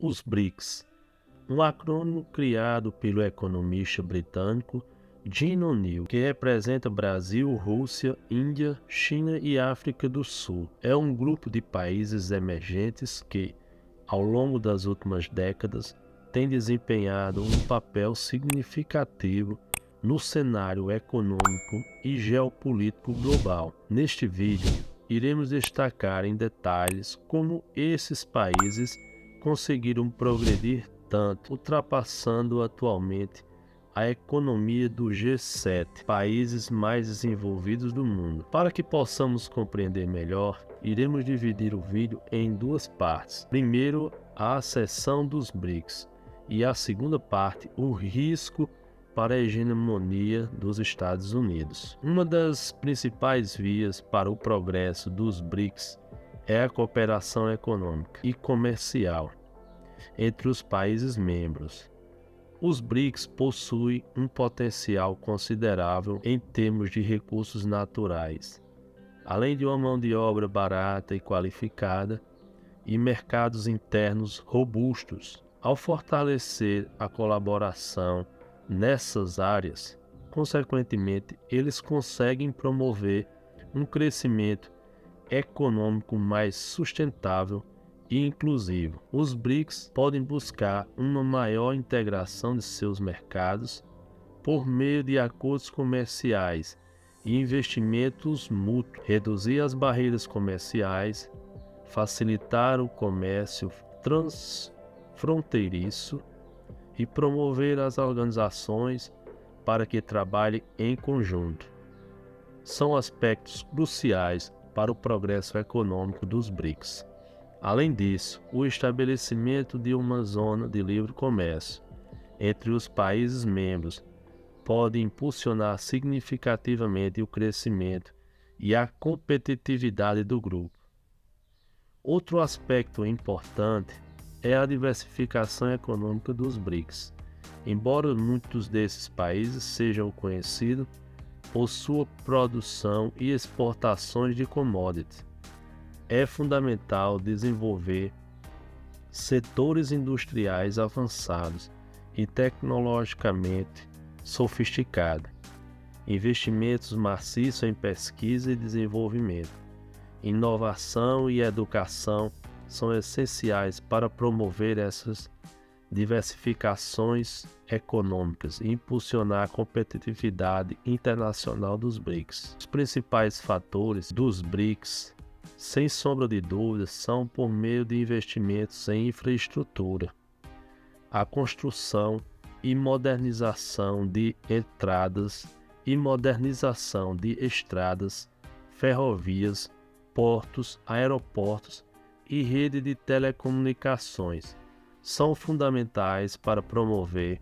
Os BRICS, um acrônimo criado pelo economista britânico Jim O'Neill, que representa Brasil, Rússia, Índia, China e África do Sul. É um grupo de países emergentes que, ao longo das últimas décadas, tem desempenhado um papel significativo no cenário econômico e geopolítico global. Neste vídeo, iremos destacar em detalhes como esses países conseguiram progredir tanto, ultrapassando atualmente a economia do G7, países mais desenvolvidos do mundo. Para que possamos compreender melhor, iremos dividir o vídeo em duas partes. Primeiro, a ascensão dos BRICS e a segunda parte, o risco para a hegemonia dos Estados Unidos. Uma das principais vias para o progresso dos BRICS é a cooperação econômica e comercial entre os países membros. Os BRICS possuem um potencial considerável em termos de recursos naturais, além de uma mão de obra barata e qualificada e mercados internos robustos. Ao fortalecer a colaboração nessas áreas, consequentemente, eles conseguem promover um crescimento econômico mais sustentável e inclusivo. Os BRICS podem buscar uma maior integração de seus mercados por meio de acordos comerciais e investimentos mútuos, reduzir as barreiras comerciais, facilitar o comércio transfronteiriço e promover as organizações para que trabalhem em conjunto. São aspectos cruciais para o progresso econômico dos BRICS. Além disso, o estabelecimento de uma zona de livre comércio entre os países membros pode impulsionar significativamente o crescimento e a competitividade do grupo. Outro aspecto importante é a diversificação econômica dos BRICS. Embora muitos desses países sejam conhecidos por sua produção e exportações de commodities, é fundamental desenvolver setores industriais avançados e tecnologicamente sofisticados, investimentos maciços em pesquisa e desenvolvimento, inovação e educação são essenciais para promover essas diversificações econômicas e impulsionar a competitividade internacional dos BRICS. Os principais fatores dos BRICS, sem sombra de dúvidas, são por meio de investimentos em infraestrutura, a construção e modernização de estradas, ferrovias, portos, aeroportos e rede de telecomunicações. São fundamentais para promover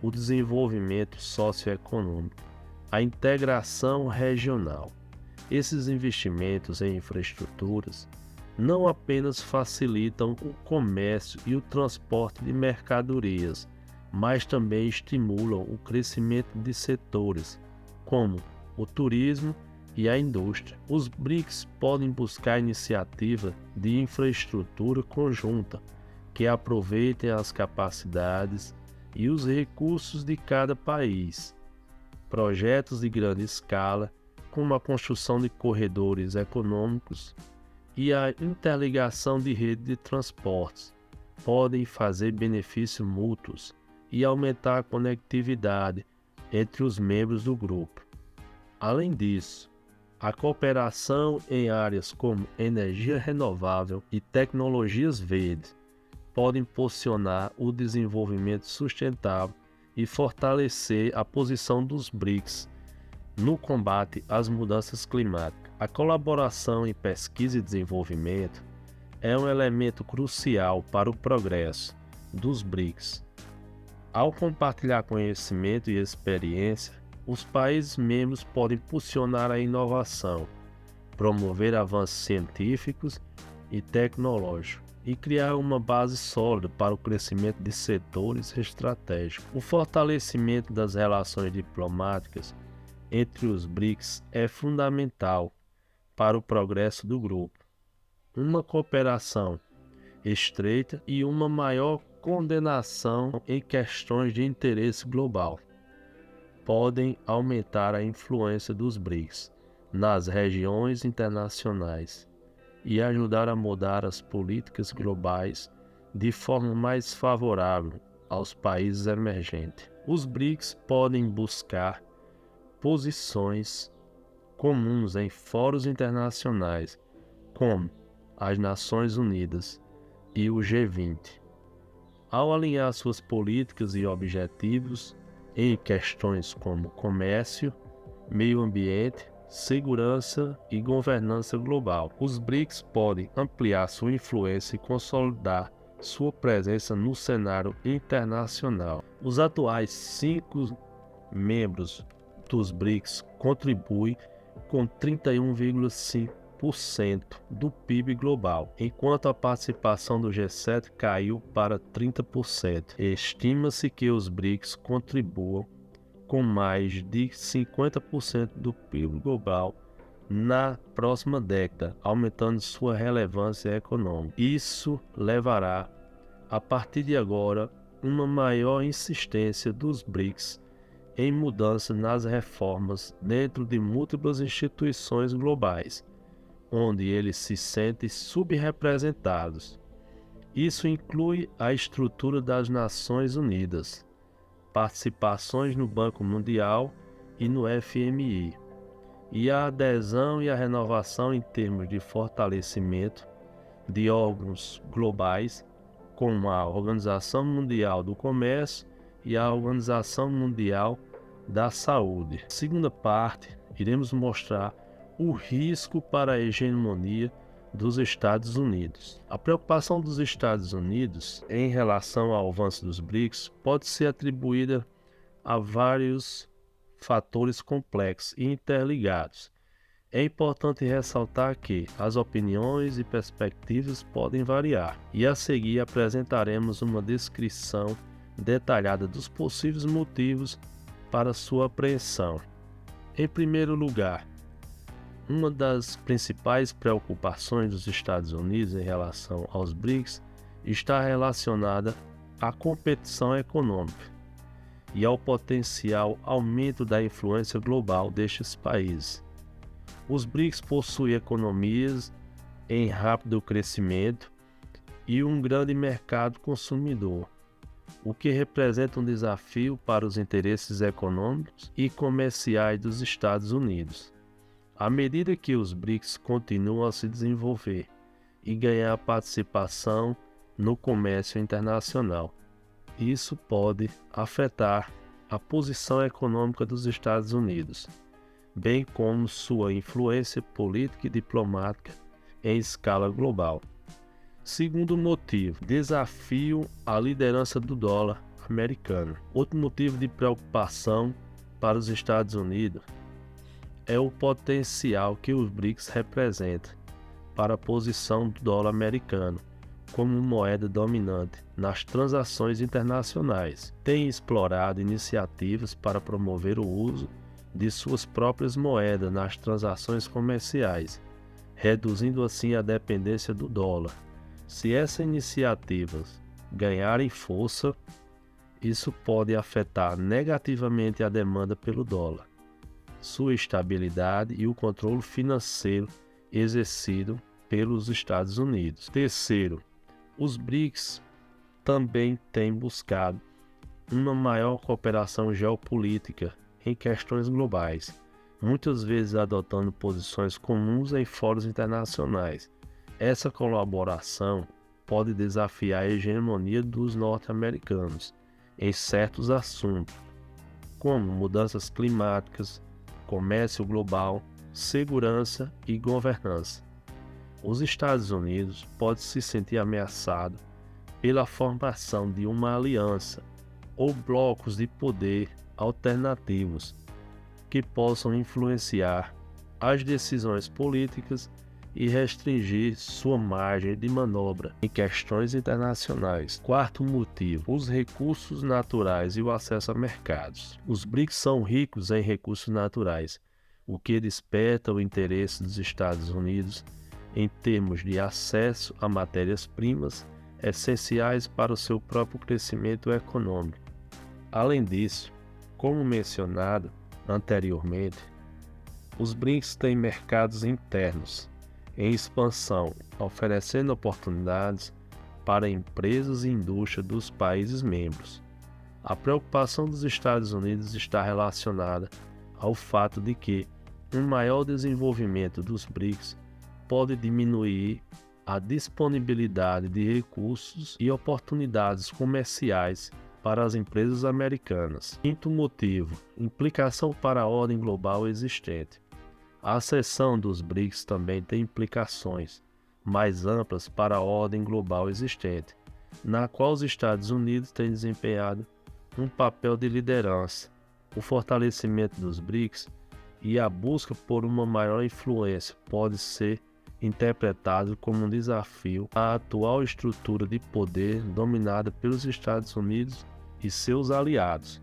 o desenvolvimento socioeconômico, a integração regional. Esses investimentos em infraestruturas não apenas facilitam o comércio e o transporte de mercadorias, mas também estimulam o crescimento de setores como o turismo e a indústria. Os BRICS podem buscar iniciativas de infraestrutura conjunta que aproveitem as capacidades e os recursos de cada país. Projetos de grande escala, como a construção de corredores econômicos e a interligação de redes de transportes, podem fazer benefícios mútuos e aumentar a conectividade entre os membros do grupo. Além disso, a cooperação em áreas como energia renovável e tecnologias verdes pode impulsionar o desenvolvimento sustentável e fortalecer a posição dos BRICS no combate às mudanças climáticas. A colaboração em pesquisa e desenvolvimento é um elemento crucial para o progresso dos BRICS. Ao compartilhar conhecimento e experiência, os países membros podem impulsionar a inovação, promover avanços científicos e tecnológicos e criar uma base sólida para o crescimento de setores estratégicos. O fortalecimento das relações diplomáticas entre os BRICS é fundamental para o progresso do grupo. Uma cooperação estreita e uma maior coordenação em questões de interesse global podem aumentar a influência dos BRICS nas regiões internacionais e ajudar a mudar as políticas globais de forma mais favorável aos países emergentes. Os BRICS podem buscar posições comuns em fóruns internacionais, como as Nações Unidas e o G20. Ao alinhar suas políticas e objetivos em questões como comércio, meio ambiente, segurança e governança global, os BRICS podem ampliar sua influência e consolidar sua presença no cenário internacional. Os atuais 5 membros dos BRICS contribuem com 31,5% do PIB global, enquanto a participação do G7 caiu para 30%. Estima-se que os BRICS contribuam com mais de 50% do PIB global na próxima década, aumentando sua relevância econômica. Isso levará, a partir de agora, uma maior insistência dos BRICS em mudança nas reformas dentro de múltiplas instituições globais, onde eles se sentem subrepresentados. Isso inclui a estrutura das Nações Unidas, participações no Banco Mundial e no FMI, e a adesão e a renovação em termos de fortalecimento de órgãos globais, como a Organização Mundial do Comércio e a Organização Mundial da Saúde. Segunda parte, iremos mostrar o risco para a hegemonia dos Estados Unidos. A preocupação dos Estados Unidos em relação ao avanço dos BRICS pode ser atribuída a vários fatores complexos e interligados. É importante ressaltar que as opiniões e perspectivas podem variar, e a seguir apresentaremos uma descrição detalhada dos possíveis motivos para sua apreensão. Em primeiro lugar, uma das principais preocupações dos Estados Unidos em relação aos BRICS está relacionada à competição econômica e ao potencial aumento da influência global destes países. Os BRICS possuem economias em rápido crescimento e um grande mercado consumidor, o que representa um desafio para os interesses econômicos e comerciais dos Estados Unidos. À medida que os BRICS continuam a se desenvolver e ganhar participação no comércio internacional, isso pode afetar a posição econômica dos Estados Unidos, bem como sua influência política e diplomática em escala global. Segundo motivo, desafio à liderança do dólar americano. Outro motivo de preocupação para os Estados Unidos é o potencial que os BRICS representam para a posição do dólar americano como moeda dominante nas transações internacionais. Tem explorado iniciativas para promover o uso de suas próprias moedas nas transações comerciais, reduzindo assim a dependência do dólar. Se essas iniciativas ganharem força, isso pode afetar negativamente a demanda pelo dólar, sua estabilidade e o controle financeiro exercido pelos Estados Unidos. Terceiro, os BRICS também têm buscado uma maior cooperação geopolítica em questões globais, muitas vezes adotando posições comuns em fóruns internacionais. Essa colaboração pode desafiar a hegemonia dos norte-americanos em certos assuntos, como mudanças climáticas, comércio global, segurança e governança. Os Estados Unidos podem se sentir ameaçados pela formação de uma aliança ou blocos de poder alternativos que possam influenciar as decisões políticas e restringir sua margem de manobra em questões internacionais. Quarto motivo, os recursos naturais e o acesso a mercados. Os BRICS são ricos em recursos naturais, o que desperta o interesse dos Estados Unidos em termos de acesso a matérias-primas essenciais para o seu próprio crescimento econômico. Além disso, como mencionado anteriormente, os BRICS têm mercados internos em expansão, oferecendo oportunidades para empresas e indústria dos países membros. A preocupação dos Estados Unidos está relacionada ao fato de que um maior desenvolvimento dos BRICS pode diminuir a disponibilidade de recursos e oportunidades comerciais para as empresas americanas. Quinto motivo: implicação para a ordem global existente. A seção dos BRICS também tem implicações mais amplas para a ordem global existente, na qual os Estados Unidos têm desempenhado um papel de liderança. O fortalecimento dos BRICS e a busca por uma maior influência pode ser interpretado como um desafio à atual estrutura de poder dominada pelos Estados Unidos e seus aliados.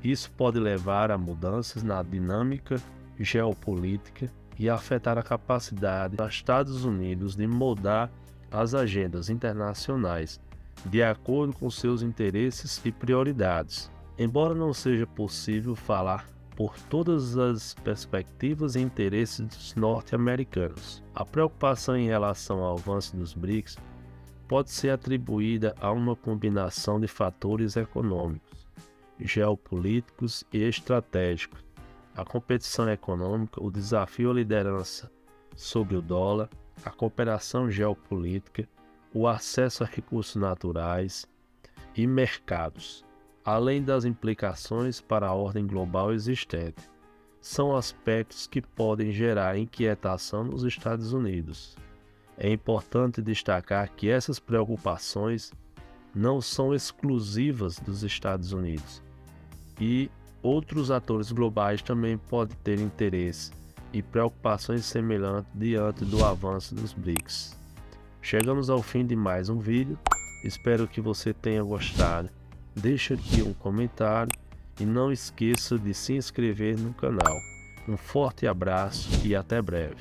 Isso pode levar a mudanças na dinâmica geopolítica e afetar a capacidade dos Estados Unidos de moldar as agendas internacionais de acordo com seus interesses e prioridades. Embora não seja possível falar por todas as perspectivas e interesses dos norte-americanos, a preocupação em relação ao avanço dos BRICS pode ser atribuída a uma combinação de fatores econômicos, geopolíticos e estratégicos. A competição econômica, o desafio à liderança sobre o dólar, a cooperação geopolítica, o acesso a recursos naturais e mercados, além das implicações para a ordem global existente, são aspectos que podem gerar inquietação nos Estados Unidos. É importante destacar que essas preocupações não são exclusivas dos Estados Unidos e outros atores globais também podem ter interesse e preocupações semelhantes diante do avanço dos BRICS. Chegamos ao fim de mais um vídeo, espero que você tenha gostado. Deixe aqui um comentário e não esqueça de se inscrever no canal. Um forte abraço e até breve.